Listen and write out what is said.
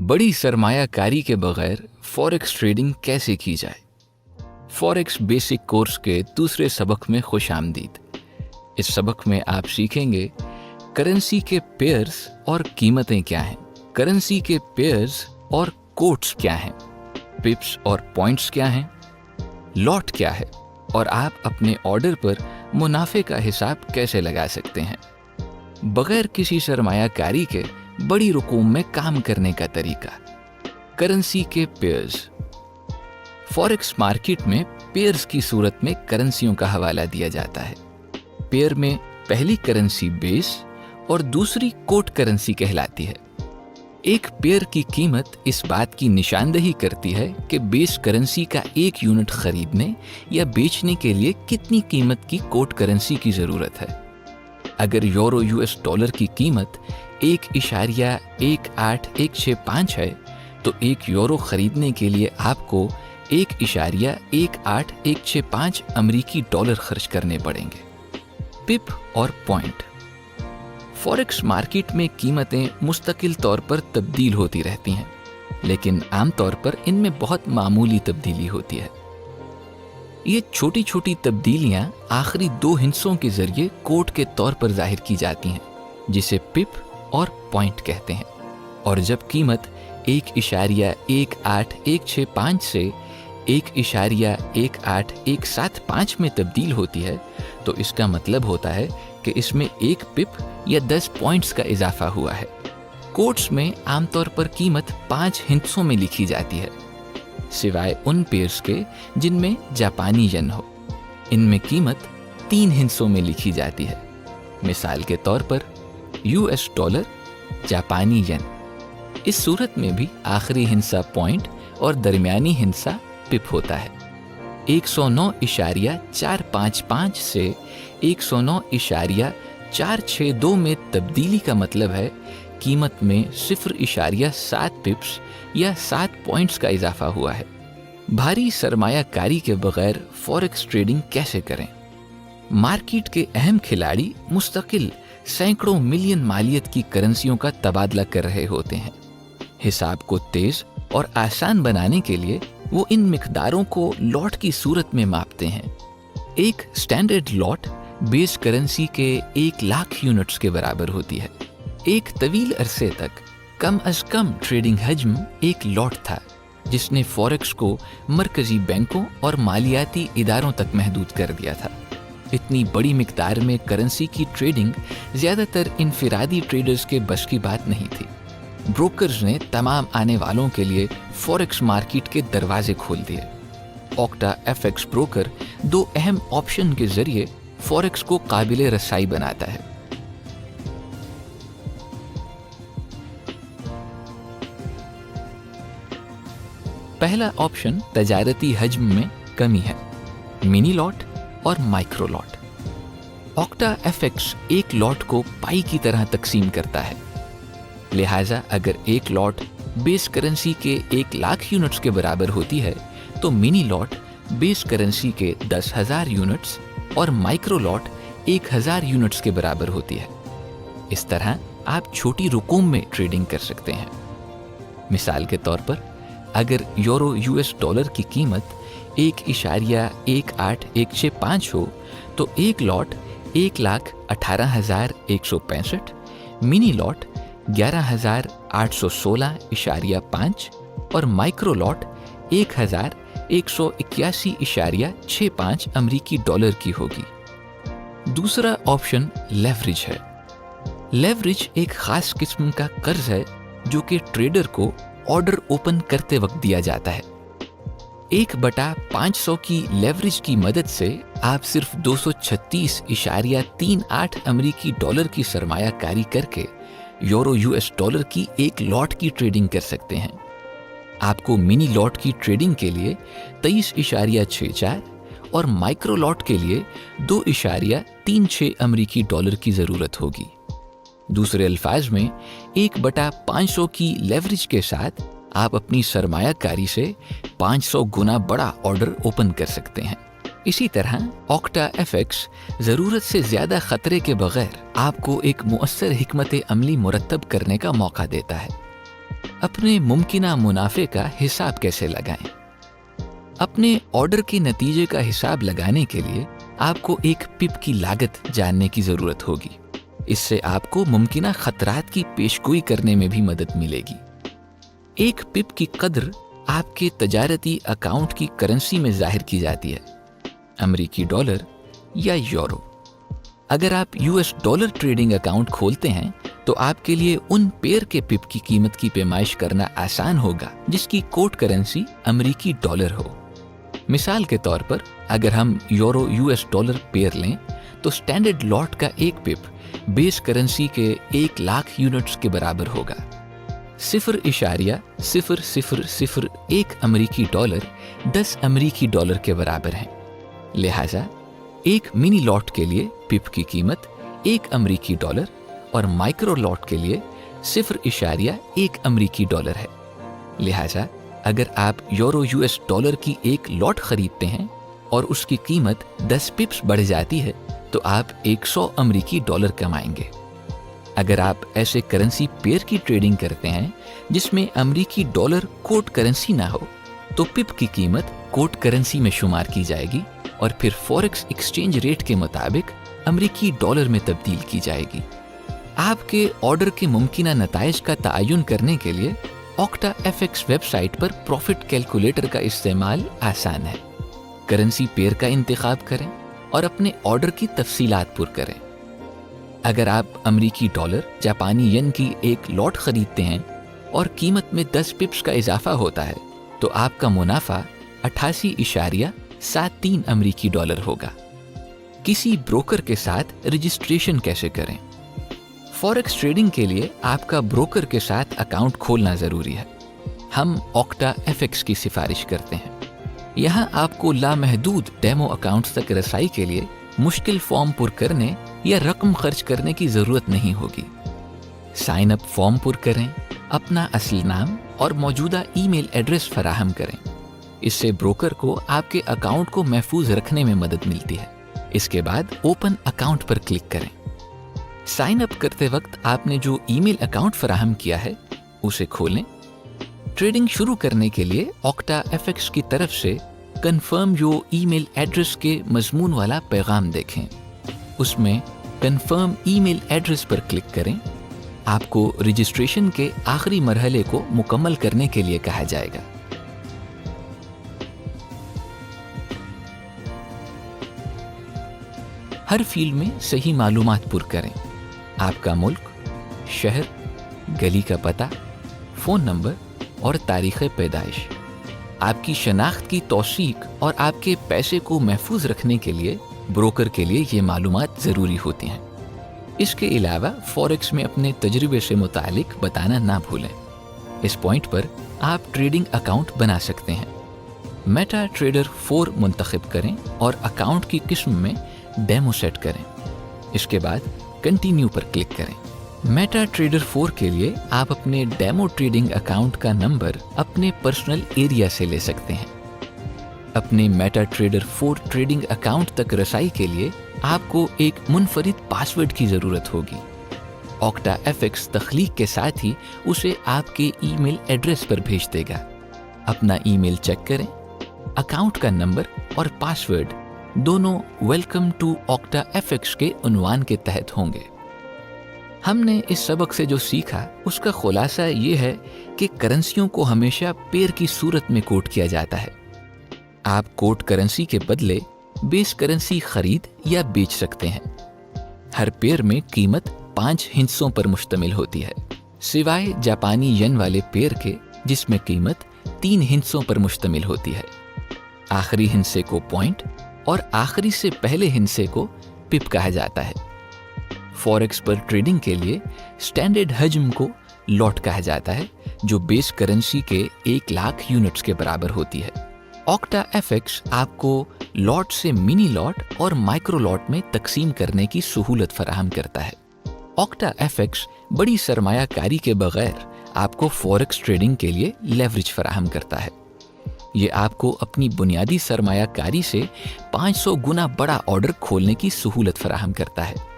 बड़ी सरमायाकारी के बगैर फॉरेक्स ट्रेडिंग कैसे की जाए। फॉरेक्स बेसिक कोर्स के दूसरे सबक में खुश आमदीद। इस सबक में आप सीखेंगे करेंसी के पेयर्स और कीमतें क्या हैं, करेंसी के पेयर्स और कोट्स क्या हैं, पिप्स और पॉइंट्स क्या हैं, लॉट क्या है और आप अपने ऑर्डर पर मुनाफे का हिसाब कैसे लगा सकते हैं। बगैर किसी सरमायाकारी के बड़ी रकूम में काम करने का तरीका। करेंसी के पेयर्स। फॉरेक्स मार्केट में पेयर्स की सूरत में करेंसियों का हवाला दिया जाता है। पेयर में पहली करेंसी बेस और दूसरी कोट करेंसी कहलाती है। एक पेयर की कीमत इस बात की निशानदही करती है कि बेस करेंसी का एक यूनिट खरीदने या बेचने के लिए कितनी कीमत की कोट करेंसी की ज़रूरत है। अगर यूरो यूएस डॉलर की कीमत 1.1865 है तो एक यूरो खरीदने के लिए आपको 1.1865 अमेरिकी डॉलर खर्च करने पड़ेंगे। पिप और पॉइंट। फॉरेक्स मार्केट में कीमतें मुस्तकिल तौर पर तब्दील होती रहती हैं, लेकिन आमतौर पर इनमें बहुत मामूली तब्दीली होती है। ये छोटी छोटी तब्दीलियां आखिरी दो हिस्सों के जरिए कोट के तौर पर जाहिर की जाती हैं, जिसे पिप और पॉइंट कहते हैं। और जब कीमत 1.1865 से 1.1875 में तब्दील होती है तो इसका मतलब होता है कि इसमें एक पिप या 10 पॉइंट्स का इजाफा हुआ है। कोट्स में आमतौर पर कीमत 5 हिस्सों में लिखी जाती है, सिवाय उन पेयर्स के जिनमें जापानी येन हो। इनमें कीमत 3 हिस्सों में लिखी जाती है। मिसाल के तौर पर यूएस डॉलर, जापानी येन। इस सूरत में भी आखिरी हिस्सा पॉइंट और दरमियानी हिस्सा पिप होता है। 109.455 से 109.462 में तब्दीली का मतलब है कीमत में 0.7 पिप्स या 7 पॉइंट्स का इजाफा हुआ है। भारी सरमायाकारी के बगैर फॉरेक्स ट्रेडिंग कैसे करें। मार्केट के अहम खिलाड़ी मुस्तकिल सैकड़ों मिलियन मालियत की करेंसियों का तबादला कर रहे होते हैं। हिसाब को तेज और आसान बनाने के लिए वो इन मिकदारों को लॉट की सूरत में मापते हैं। एक स्टैंडर्ड लॉट बेस करेंसी के 1 लाख यूनिट्स के बराबर होती है। एक तवील अरसे तक कम अज कम ट्रेडिंग हजम एक लॉट था, जिसने फॉरेक्स को मरकजी बैंकों और मालियाती इदारों तक महदूद कर दिया था। इतनी बड़ी मिकदार में करेंसी की ट्रेडिंग ज़्यादातर इनफिरादी ट्रेडर्स के बस की बात नहीं थी। ब्रोकर्स ने तमाम आने वालों के लिए फॉरेक्स मार्केट के दरवाजे खोल दिए। ऑक्टा एफएक्स ब्रोकर 2 अहम ऑप्शन के जरिए फॉरेक्स को काबिले रसाई बनाता है। पहला ऑप्शन तजारती हजम में कमी है, मिनी लॉट और माइक्रो लॉट। ऑक्टा एफएक्स एक लॉट को पाई की तरह तकसीम करता है, लिहाजा अगर एक लॉट बेस करेंसी के 1 लाख यूनिट्स के बराबर होती है तो मिनी लॉट बेस करेंसी के 10,000 यूनिट्स और माइक्रो लॉट 1,000 यूनिट्स के बराबर होती है। इस तरह आप छोटी रकूम में ट्रेडिंग कर सकते हैं। मिसाल के तौर पर अगर यूरो यूएस डॉलर की कीमत 1.1865 हो तो एक लॉट 1,18,165, मिनी लॉट 11,816.5 और माइक्रो लॉट 1,181.65 अमेरिकी डॉलर की होगी। दूसरा ऑप्शन लेवरेज है। लेवरेज एक खास किस्म का कर्ज है जो कि ट्रेडर को ऑर्डर ओपन करते वक्त दिया जाता है। 1/500 की लेवरेज की मदद से आप सिर्फ 236.38 अमेरिकी डॉलर की सरमायाकारी करके यूरो यूएस डॉलर की एक लॉट की ट्रेडिंग कर सकते हैं। आपको मिनी लॉट की ट्रेडिंग के लिए 23.64 और माइक्रो लॉट के लिए 2.36 अमेरिकी डॉलर की ज़रूरत होगी। दूसरे अल्फाज में 1/500 की लेवरेज के साथ आप अपनी सरमायाकारी से 500 गुना बड़ा ऑर्डर ओपन कर सकते हैं। इसी तरह ऑक्टा एफएक्स ज़रूरत से ज़्यादा ख़तरे के बगैर आपको एक मुअस्सर हिकमत अमली मुरतब करने का मौका देता है। अपने मुमकिना मुनाफे का हिसाब कैसे लगाएं? अपने ऑर्डर के नतीजे का हिसाब लगाने के लिए आपको एक पिप की लागत जानने की ज़रूरत होगी। इससे आपको मुमकिना खतरात की पेशगोई करने में भी मदद मिलेगी। एक पिप की कद्र आपके तजारती अकाउंट की करेंसी में जाहिर की जाती है, अमेरिकी डॉलर या यूरो। अगर आप यूएस डॉलर ट्रेडिंग अकाउंट खोलते हैं तो आपके लिए उन पेयर के पिप की कीमत की पैमाइश करना आसान होगा जिसकी कोड करेंसी अमेरिकी डॉलर हो। मिसाल के तौर पर अगर हम यूरो यूएस डॉलर पेयर लें तो स्टैंडर्ड लॉट का एक पिप बेस करेंसी के 1,00,000 यूनिट्स के बराबर होगा। 0.0001 अमेरिकी डॉलर 10 अमेरिकी डॉलर के बराबर है। लिहाजा एक मिनी लॉट के लिए पिप की कीमत 1 अमेरिकी डॉलर और माइक्रो लॉट के लिए 0.1 अमेरिकी डॉलर है। लिहाजा अगर आप यूरो यूएस डॉलर की एक लॉट खरीदते हैं और उसकी कीमत 10 पिप्स बढ़ जाती है तो आप 100 अमेरिकी डॉलर कमाएंगे। अगर आप ऐसे करेंसी पेयर की ट्रेडिंग करते हैं जिसमें अमेरिकी डॉलर कोड करेंसी ना हो तो पिप की कीमत कोड करेंसी में शुमार की जाएगी और फिर फॉरेक्स एक्सचेंज रेट के मुताबिक अमेरिकी डॉलर में तब्दील की जाएगी। आपके ऑर्डर के मुमकिना नताइज का तआयुन करने के लिए ऑक्टा एफएक्स वेबसाइट पर प्रॉफिट कैलकुलेटर का इस्तेमाल आसान है। करेंसी पेयर का इंतखाब करें और अपने ऑर्डर की तफसीलात पुर करें। अगर आप अमेरिकी डॉलर जापानी येन की एक लॉट खरीदते हैं और कीमत में 10 पिप्स का इजाफा होता है तो आपका मुनाफा 88.73 अमेरिकी डॉलर होगा। किसी ब्रोकर के साथ रजिस्ट्रेशन कैसे करें? फॉरेक्स ट्रेडिंग के लिए आपका ब्रोकर के साथ अकाउंट खोलना ज़रूरी है। हम ऑक्टा एफएक्स की सिफारिश करते हैं। यहाँ आपको लामहदूद डेमो अकाउंट्स तक रसाई के लिए मुश्किल फॉर्म पुर करने या रकम खर्च करने की ज़रूरत नहीं होगी। साइन अप फॉर्म पुर करें, अपना असली नाम और मौजूदा ईमेल एड्रेस फराहम करें। इससे ब्रोकर को आपके अकाउंट को महफूज रखने में मदद मिलती है। इसके बाद ओपन अकाउंट पर क्लिक करें। साइन अप करते वक्त आपने जो ईमेल अकाउंट फराहम किया है उसे खोलें। ट्रेडिंग शुरू करने के लिए ऑक्टा एफएक्स की तरफ से कंफर्म योर ईमेल एड्रेस के मजमून वाला पैगाम देखें। उसमें कंफर्म ईमेल एड्रेस पर क्लिक करें। आपको रजिस्ट्रेशन के आखिरी मरहले को मुकम्मल करने के लिए कहा जाएगा। हर फील्ड में सही मालूमात पुर करें। आपका मुल्क, शहर, गली का पता, फ़ोन नंबर और तारीख़ पैदाइश। आपकी शनाख्त की तौसीक और आपके पैसे को महफूज रखने के लिए ब्रोकर के लिए ये मालूमात ज़रूरी होती हैं। इसके अलावा फॉरेक्स में अपने तजर्बे से मुतालिक बताना ना भूलें। इस पॉइंट पर आप ट्रेडिंग अकाउंट बना सकते हैं। मेटा ट्रेडर 4 मुंतखब करें और अकाउंट की किस्म में डेमो सेट करें। इसके बाद कंटिन्यू पर क्लिक करें। मेटा ट्रेडर 4 के लिए आप अपने डेमो ट्रेडिंग अकाउंट का नंबर अपने पर्सनल एरिया से ले सकते हैं। अपने मेटा ट्रेडर 4 ट्रेडिंग अकाउंट तक रसाई के लिए आपको एक मुनफरिद पासवर्ड की ज़रूरत होगी। ऑक्टा एफएक्स तख्लीक के साथ ही उसे आपके ईमेल एड्रेस पर भेज देगा। अपना ईमेल चेक करें। अकाउंट का नंबर और पासवर्ड दोनों वेलकम टू ऑक्टा एफएक्स के उन्वान के तहत होंगे। हमने इस सबक से जो सीखा उसका खुलासा ये है कि करेंसियों को हमेशा पेयर की सूरत में कोट किया जाता है। आप कोट करेंसी के बदले बेस करेंसी खरीद या बेच सकते हैं। हर पेयर में कीमत 5 हिस्सों पर मुश्तमिल होती है, सिवाय जापानी येन वाले पेयर के जिसमें कीमत 3 हिस्सों पर मुश्तमिल होती है। आखिरी हिस्से को पॉइंट और आखिरी से पहले हिस्से को पिप कहा जाता है। फॉरेक्स पर ट्रेडिंग के लिए स्टैंडर्ड हजम को लॉट कहा जाता है, जो बेस करेंसी के 1,00,000 यूनिट्स के बराबर होती है। ऑक्टा एफएक्स आपको लॉट से मिनी लॉट और माइक्रो लॉट में तकसीम करने की सहूलत फराहम करता है। ऑक्टा एफएक्स बड़ी सरमायाकारी के बगैर आपको फॉरेक्स ट्रेडिंग के लिए लेवरेज फराहम करता है। ये आपको अपनी बुनियादी सरमायाकारी से 500 गुना बड़ा ऑर्डर खोलने की सहूलत फराहम करता है।